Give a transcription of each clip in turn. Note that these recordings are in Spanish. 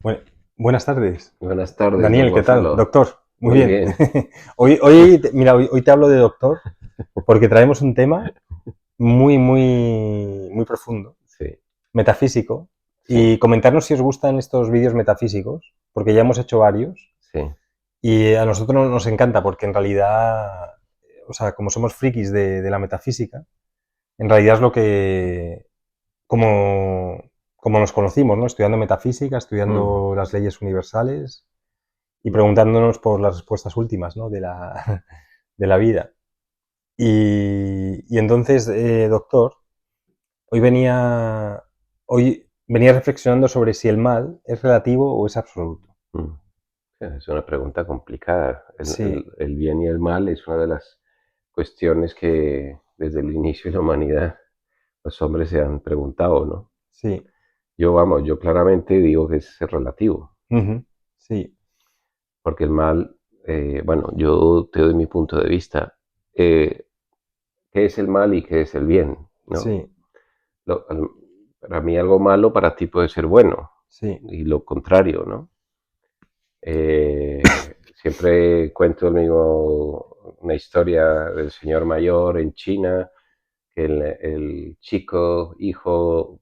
Bue- Buenas tardes. Buenas tardes, don Daniel, ¿qué tal? Gonzalo. Doctor, muy Muy bien. bien. Hoy te hablo de doctor porque traemos un tema muy profundo, Sí, metafísico, sí, y comentarnos si os gustan estos vídeos metafísicos, porque ya hemos hecho varios, sí. y a nosotros nos encanta porque en realidad, o sea, como somos frikis de la metafísica, en realidad es lo que, como, como nos conocimos, ¿no? Estudiando metafísica, Mm, estudiando las leyes universales y preguntándonos por las respuestas últimas, ¿no? De la vida. Y entonces, doctor, hoy hoy venía reflexionando sobre si el mal es relativo o es absoluto. mm. Es una pregunta complicada. Sí, El bien y el mal es una de las cuestiones que desde el inicio de la humanidad los hombres se han preguntado, ¿no? sí, Yo claramente digo que es relativo, ujú, sí, porque el mal, bueno, yo te doy mi punto de vista. Eh, ¿Qué es el mal y qué es el bien? ¿No? sí, Lo- al- para mí algo malo para ti puede ser bueno sí, y lo contrario, ¿no? Siempre cuento una historia del señor mayor en China, que el chico hijo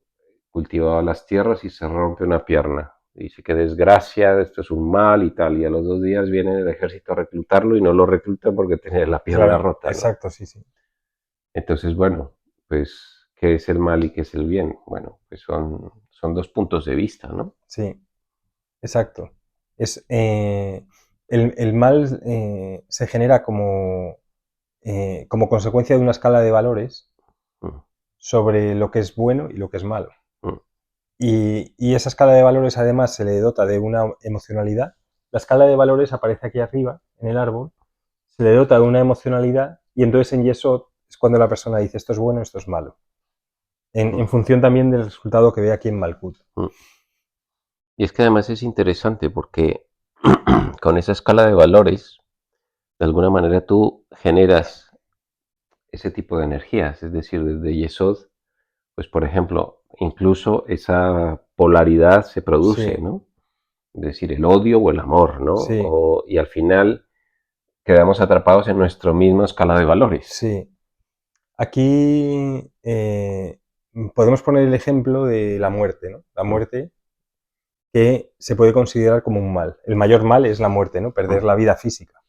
cultivaba las tierras y se rompe una pierna. Dice que desgracia, esto es un mal y tal, y a los 2 días viene el ejército a reclutarlo y no lo reclutan porque tenía la pierna claro, rota, ¿no? exacto, sí, sí, Entonces, bueno, pues, ¿qué es el mal y qué es el bien? Bueno, pues son dos puntos de vista, ¿no? sí, exacto. Es, el mal se genera como consecuencia de una escala de valores Mm, sobre lo que es bueno y lo que es malo. mm, Y esa escala de valores además se le dota de una emocionalidad. La escala de valores aparece aquí arriba, en el árbol, se le dota de una emocionalidad y entonces en Yesod es cuando la persona dice esto es bueno, esto es malo. En mm, función también del resultado que ve aquí en Malkut. mm. Y es que además es interesante porque con esa escala de valores, de alguna manera tú generas ese tipo de energías, es decir, desde Yesod, pues por ejemplo, incluso esa polaridad se produce, Sí, ¿no? Es decir, el odio o el amor, ¿no? sí, Y al final quedamos atrapados en nuestra misma escala de valores. sí. Aquí podemos poner el ejemplo de la muerte, ¿no? La Mm, muerte que se puede considerar como un mal. El mayor mal es la muerte, ¿no? Perder mm, la vida física.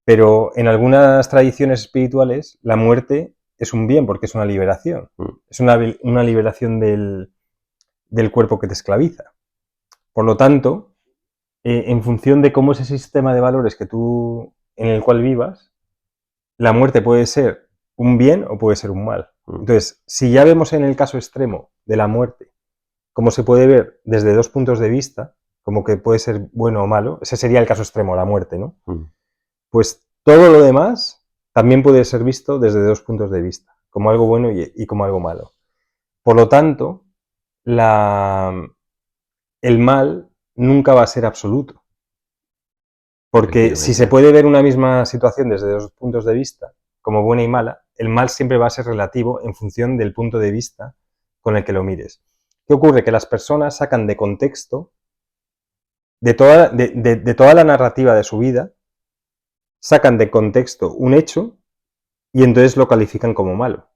Pero en algunas tradiciones espirituales, la muerte es un bien porque es una liberación. mm. Es una liberación del cuerpo que te esclaviza. Por lo tanto, en función de cómo es ese sistema de valores en el cual vivas, la muerte puede ser un bien o puede ser un mal. Mm, Entonces, si ya vemos en el caso extremo de la muerte, como se puede ver desde dos puntos de vista, como que puede ser bueno o malo, ese sería el caso extremo, la muerte, ¿no? mm. Pues todo lo demás también puede ser visto desde dos puntos de vista, como algo bueno y como algo malo. Por lo tanto, la, el mal nunca va a ser absoluto, porque si se Efectivamente. puede ver una misma situación desde dos puntos de vista, como buena y mala, el mal siempre va a ser relativo en función del punto de vista con el que lo mires. ¿Qué ocurre? Que las personas sacan de contexto de toda la narrativa de su vida, sacan de contexto un hecho y entonces lo califican como malo.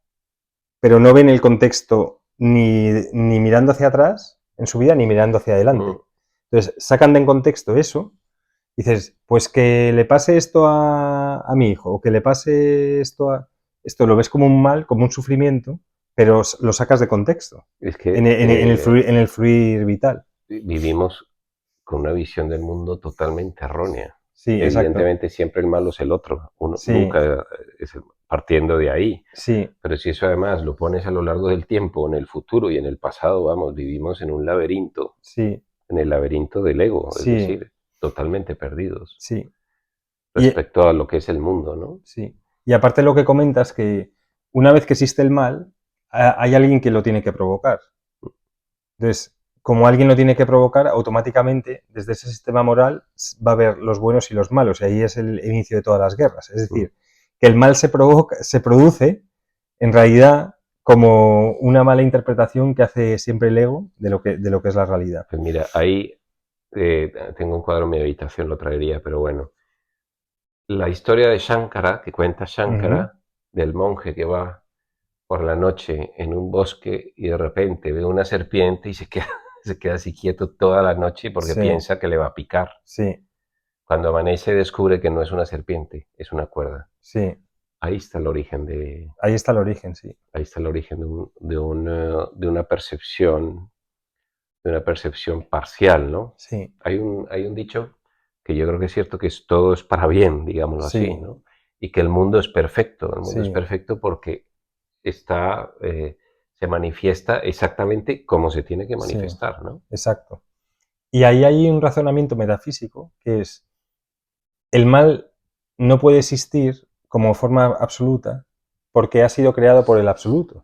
Pero no ven el contexto ni mirando hacia atrás en su vida ni mirando hacia Mm. adelante. Entonces sacan de contexto eso y dices, pues que le pase esto a mi hijo o que le pase esto a... Esto lo ves como un mal, como un sufrimiento, pero lo sacas de contexto Es que en el fluir vital. vivimos con una visión del mundo totalmente errónea. Sí, exacto. Evidentemente siempre el malo es el otro, uno Sí, nunca partiendo de ahí. sí, Pero si eso además lo pones a lo largo del tiempo, en el futuro y en el pasado, vamos, vivimos en un laberinto, sí, en el laberinto del ego, es sí, decir, totalmente perdidos sí. Y, respecto a lo que es el mundo, ¿no? sí. Y aparte lo que comentas que una vez que existe el mal, hay alguien que lo tiene que provocar. Entonces, como alguien lo tiene que provocar, automáticamente desde ese sistema moral va a haber los buenos y los malos, y ahí es el inicio de todas las guerras. Es Mm. decir, que el mal se produce en realidad como una mala interpretación que hace siempre el ego de lo que es la realidad. Pues mira, hay tengo un cuadro en mi habitación, lo traería, pero bueno. La historia de Shankara, que cuenta Ujú. Shankara, del monje que va por la noche en un bosque y de repente ve una serpiente y se queda así quieto toda la noche porque Sí, piensa que le va a picar. sí, Cuando amanece descubre que no es una serpiente, es una cuerda. sí. Ahí está el origen de, Ahí está el origen, sí. ahí está el origen de una percepción parcial, ¿no? Sí, Hay un dicho que yo creo que es cierto, que es, todo es para bien, digámoslo así, sí, ¿no? Y que el mundo es perfecto. El mundo es sí, perfecto porque está, se manifiesta exactamente como se tiene que sí, manifestar, ¿no? exacto. Y ahí hay un razonamiento metafísico que es, el mal no puede existir como forma absoluta porque ha sido creado por el absoluto.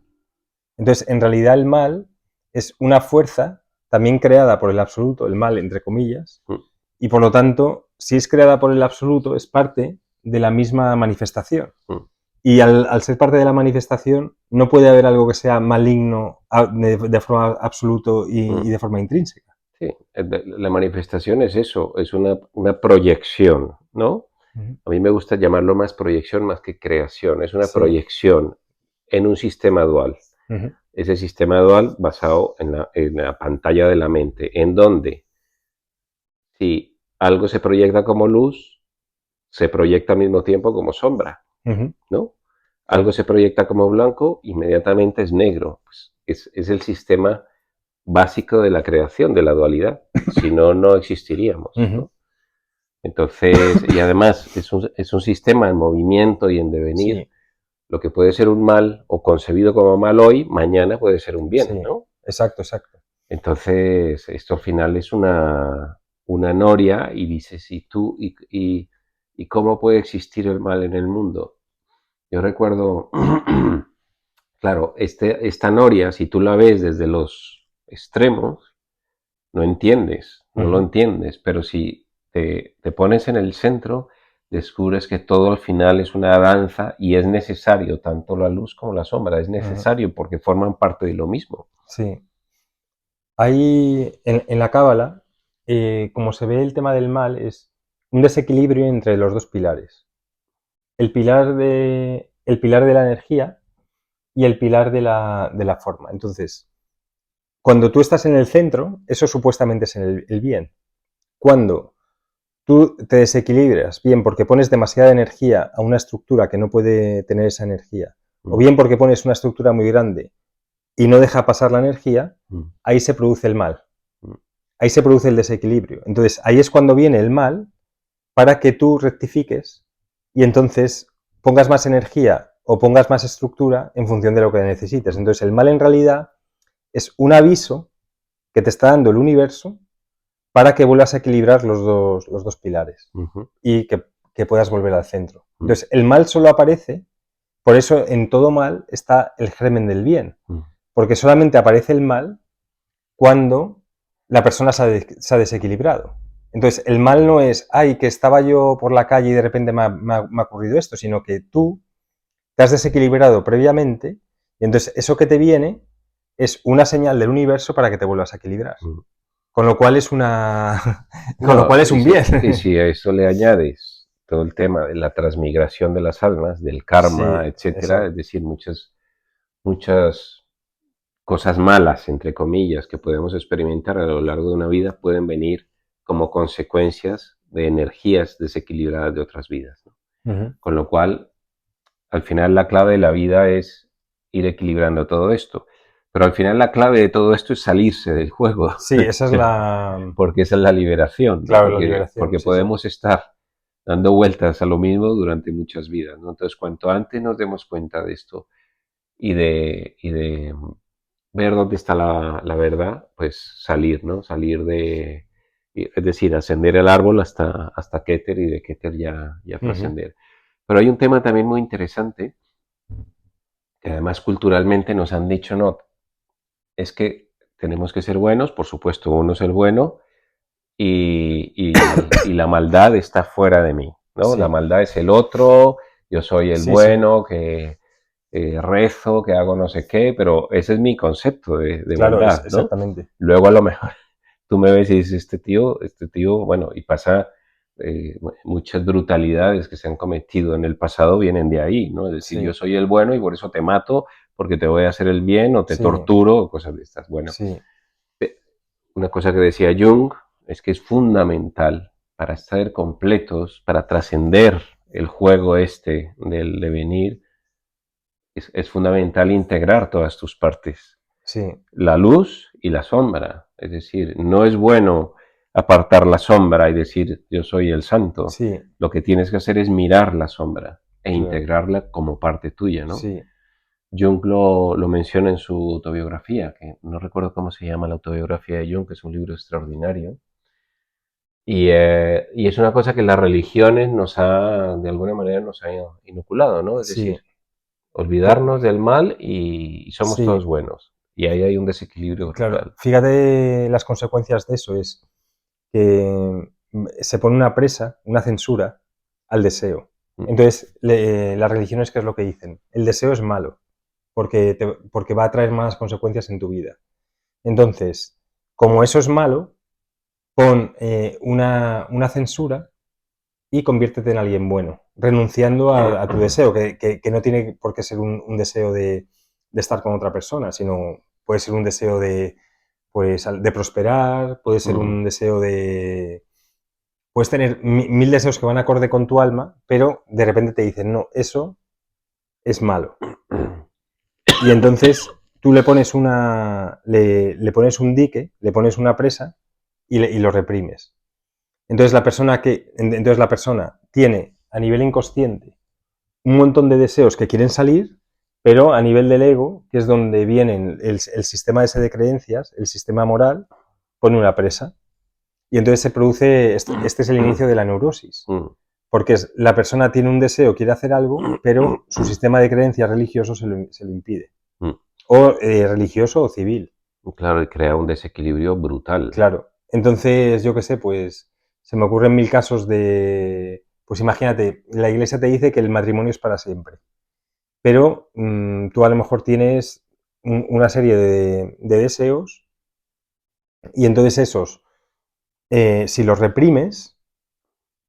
Entonces, en realidad el mal es una fuerza también creada por el absoluto, el mal entre comillas, Mm, y por lo tanto, si es creada por el absoluto, es parte de la misma manifestación. mm. Y al ser parte de la manifestación, no puede haber algo que sea maligno de forma absoluta y Mm. de forma intrínseca. Sí, la manifestación es eso, es una proyección, ¿no? Ujú. A mí me gusta llamarlo más proyección más que creación, es una Sí. proyección en un sistema dual. Ujú. Ese sistema dual basado en la pantalla de la mente, en donde si algo se proyecta como luz, se proyecta al mismo tiempo como sombra, Ujú. ¿no? Algo Claro. se proyecta como blanco, inmediatamente es negro. Pues es el sistema básico de la creación, de la dualidad. Si no, no existiríamos, Ujú. ¿no? Entonces, y además es un sistema en movimiento y en devenir. Sí, Lo que puede ser un mal o concebido como mal hoy, mañana puede ser un bien, sí. ¿no? Exacto, exacto. Entonces, esto al final es una noria y dices, ¿y cómo puede existir el mal en el mundo? Yo recuerdo, claro, esta noria, si tú la ves desde los extremos, no entiendes, no lo Ujú. entiendes, pero si te pones en el centro, descubres que todo al final es una danza y es necesario, tanto la luz como la sombra, es Ujú. necesario porque forman parte de lo mismo. Sí. Ahí en la cábala, como se ve el tema del mal, es un desequilibrio entre los dos pilares. El pilar de la energía y el pilar de la forma. Entonces, cuando tú estás en el centro, eso supuestamente es el bien. Cuando tú te desequilibras, bien porque pones demasiada energía a una estructura que no puede tener esa energía, o Mm, bien porque pones una estructura muy grande y no deja pasar la energía, mm, ahí se produce el mal, mm. ahí se produce el desequilibrio. Entonces, ahí es cuando viene el mal para que tú rectifiques y entonces pongas más energía o pongas más estructura en función de lo que necesites. Mm, Entonces, el mal en realidad es un aviso que te está dando el universo para que vuelvas a equilibrar los dos pilares ujú, y que puedas volver al centro. mm, Entonces, el mal solo aparece, por eso en todo mal está el germen del bien, mm. porque solamente aparece el mal cuando la persona se ha desequilibrado. Entonces, el mal no es, ay, que estaba yo por la calle y de repente me ha ocurrido esto, sino que tú te has desequilibrado previamente y entonces eso que te viene es una señal del universo para que te vuelvas a equilibrar. Mm. Con lo cual es una. Con lo No, cual es un bien. y si a eso le añades todo el tema de la transmigración de las almas, del karma, Sí, etcétera, eso. es decir, muchas cosas malas, entre comillas, que podemos experimentar a lo largo de una vida pueden venir como consecuencias de energías desequilibradas de otras vidas, ¿no? Ujú. Con lo cual, al final la clave de la vida es ir equilibrando todo esto. Pero al final la clave de todo esto es salirse del juego, Sí, esa es la. porque esa es la liberación, ¿no? Claro, la liberación, Porque sí, sí. podemos estar dando vueltas a lo mismo durante muchas vidas, ¿no? Entonces, cuanto antes nos demos cuenta de esto y de ver dónde está la verdad, pues salir, ¿no? Salir es decir, ascender el árbol hasta Keter y de Keter ya Ujú. trascender. Pero hay un tema también muy interesante que además culturalmente nos han dicho, no, es que tenemos que ser buenos, por supuesto, uno es el bueno y la maldad está fuera de mí, ¿no? La Sí, maldad es el otro, yo soy el sí, sí, bueno, que rezo, que hago no sé qué, pero ese es mi concepto de claro, es bondad, ¿no? exactamente. Luego a lo mejor tú me ves y dices, este tío, bueno, y pasa muchas brutalidades que se han cometido en el pasado vienen de ahí, ¿no? Es decir, yo sí, soy el bueno y por eso te mato, porque te voy a hacer el bien o te sí, torturo o cosas de estas. Bueno, sí, una cosa que decía Jung es que es fundamental para estar completos, para trascender el juego este del devenir, es fundamental integrar todas tus partes, sí, la luz y la sombra. Es decir, no es bueno apartar la sombra y decir yo soy el santo. sí, Lo que tienes que hacer es mirar la sombra e claro, integrarla como parte tuya, ¿no? sí, Jung lo menciona en su autobiografía, que no recuerdo cómo se llama la autobiografía de Jung, que es un libro extraordinario. Y es una cosa que las religiones nos ha, de alguna manera, nos ha inoculado, ¿no? Es sí, decir, olvidarnos del mal y somos sí, todos buenos. Y ahí hay un desequilibrio claro. brutal. Fíjate las consecuencias de eso es que se pone una presa, una censura al deseo. Mm, Entonces, las religiones, ¿qué es lo que dicen? El deseo es malo, porque va a traer malas consecuencias en tu vida. Entonces, como eso es malo, pon una censura y conviértete en alguien bueno, renunciando a tu deseo, que no tiene por qué ser un deseo de estar con otra persona, sino puede ser un deseo de prosperar, puede ser mm. un deseo de... Puedes tener mil deseos que van acorde con tu alma, pero de repente te dicen, no, eso es malo. Y entonces tú le pones un dique, le pones una presa y lo reprimes. Entonces la persona tiene a nivel inconsciente un montón de deseos que quieren salir, pero a nivel del ego, que es donde viene el sistema ese de creencias, el sistema moral, pone una presa. Y entonces se produce, este es el inicio de la neurosis, Mm, porque la persona tiene un deseo, quiere hacer algo, pero su sistema de creencias religioso se lo impide. mm. O religioso o civil, Claro, y crea un desequilibrio brutal. claro. Entonces, yo qué sé, pues se me ocurren mil casos pues imagínate, la iglesia te dice que el matrimonio es para siempre, pero tú a lo mejor tienes una serie de deseos y entonces esos, si los reprimes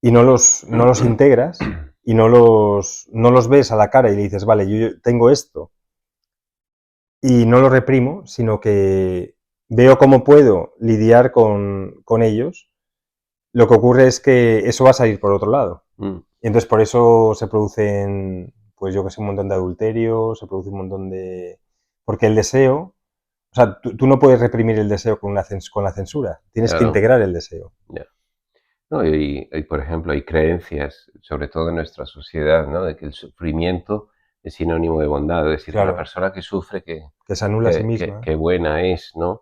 y no los integras y no los ves a la cara y le dices, vale, yo tengo esto y no lo reprimo, sino que veo cómo puedo lidiar con ellos, lo que ocurre es que eso va a salir por otro lado. Mm. Y entonces por eso se producen, pues yo que sé, un montón de adulterios, se produce un montón de... Porque el deseo, o sea, tú no puedes reprimir el deseo con la censura, tienes que Claro, integrar el deseo. ya. No, por ejemplo, hay creencias, sobre todo en nuestra sociedad, ¿no? De que el sufrimiento es sinónimo de bondad, es decir, que la Claro, persona que sufre, que se anula a sí misma. qué buena es, ¿no?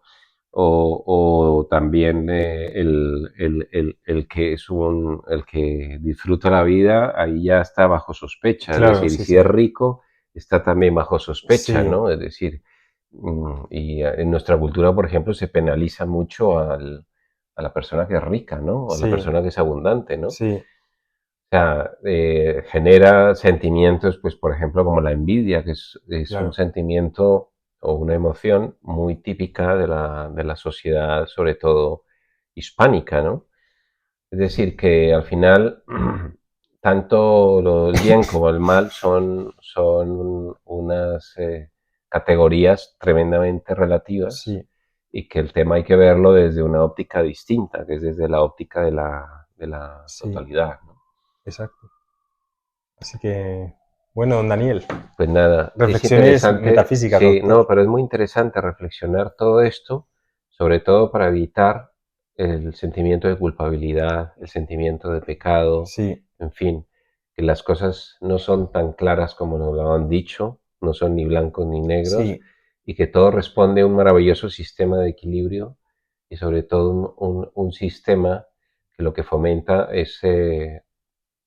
O también el que el que disfruta la vida, ahí ya está bajo sospecha, es Claro, decir, y sí, si sí. es rico, está también bajo sospecha, Sí, ¿no? Es decir, en nuestra cultura, por ejemplo, se penaliza mucho a la persona que es rica, ¿no? O a la sí, persona que es abundante, ¿no? O sí, sea, genera sentimientos, pues, por ejemplo, como la envidia, que es un claro. sentimiento o una emoción muy típica de la sociedad, sobre todo hispánica, ¿no? Es decir, que al final, tanto el bien como el mal son unas categorías tremendamente relativas Sí, y que el tema hay que verlo desde una óptica distinta, que es desde la óptica de la sí, totalidad, ¿no? exacto. Así que, bueno, don Daniel, Pues nada, es reflexiones interesante, metafísicas, sí, doctor. no, pero es muy interesante reflexionar todo esto, sobre todo para evitar el sentimiento de culpabilidad, el sentimiento de pecado, Sí, en fin, que las cosas no son tan claras como nos lo han dicho, no son ni blancos ni negros, sí, y que todo responde a un maravilloso sistema de equilibrio y sobre todo un sistema que lo que fomenta es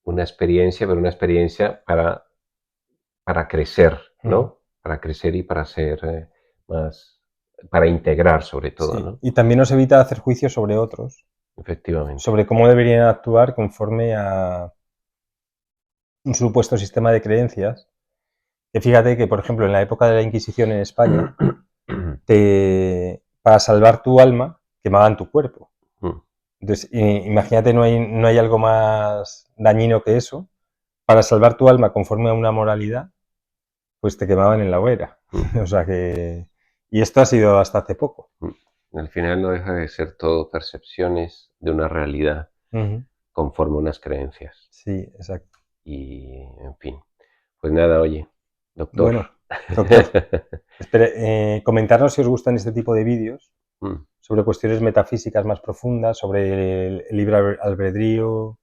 una experiencia, pero una experiencia para crecer, mm, ¿no? Para crecer y para ser más, para integrar sobre todo, sí. ¿no? Y también nos evita hacer juicios sobre otros, Efectivamente. sobre cómo deberían actuar conforme a un supuesto sistema de creencias. Que fíjate que, por ejemplo, en la época de la Inquisición en España, para salvar tu alma, quemaban tu cuerpo. Mm. Entonces, imagínate, no hay algo más dañino que eso. Para salvar tu alma conforme a una moralidad, pues te quemaban en la hoguera. Mm. O sea que... Y esto ha sido hasta hace poco. Al final no deja de ser todo percepciones de una realidad Ujú. conforme a unas creencias. Sí, exacto. Y, en fin. Pues nada, oye, doctor. Bueno, doctor, comentarnos si os gustan este tipo de vídeos Mm. sobre cuestiones metafísicas más profundas, sobre el libre albedrío,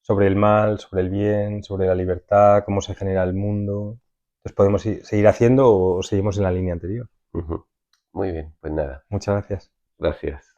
sobre el mal, sobre el bien, sobre la libertad, cómo se genera el mundo. Entonces podemos seguir haciendo o seguimos en la línea anterior. Ujú. Muy bien, pues nada, Muchas gracias. gracias.